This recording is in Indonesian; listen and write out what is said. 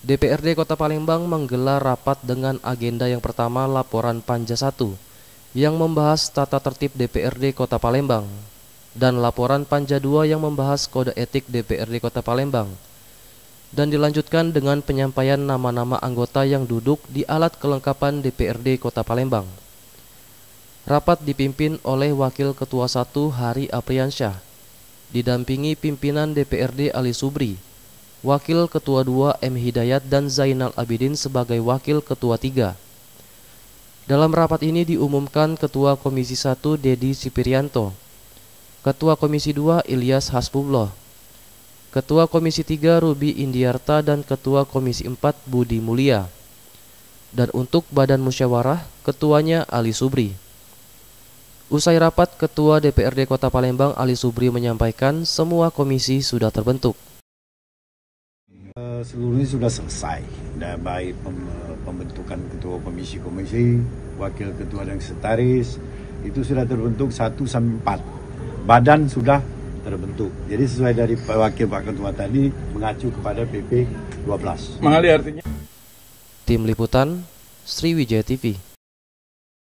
DPRD Kota Palembang menggelar rapat dengan agenda yang pertama laporan Panja 1 yang membahas tata tertib DPRD Kota Palembang dan laporan Panja 2 yang membahas kode etik DPRD Kota Palembang, dan dilanjutkan dengan penyampaian nama-nama anggota yang duduk di alat kelengkapan DPRD Kota Palembang. Rapat dipimpin oleh Wakil Ketua 1 Hari Apriansyah, didampingi pimpinan DPRD Ali Subri, Wakil Ketua 2 M. Hidayat dan Zainal Abidin sebagai Wakil Ketua 3. Dalam rapat ini diumumkan Ketua Komisi 1 Dedi Sipirianto, Ketua Komisi 2 Ilyas Hasbullah, Ketua Komisi 3 Ruby Indiarta dan Ketua Komisi 4 Budi Mulia. Dan untuk Badan Musyawarah, Ketuanya Ali Subri. Usai rapat, Ketua DPRD Kota Palembang Ali Subri menyampaikan semua komisi sudah terbentuk. Seluruhnya sudah selesai, baik pembentukan ketua komisi-komisi, wakil ketua dan sekretaris, itu sudah terbentuk 1 sampai 4. Badan sudah terbentuk. Jadi sesuai dari wakil Pak Ketua tadi mengacu kepada PP 12. Mengalir artinya. Tim Liputan Sriwijaya TV.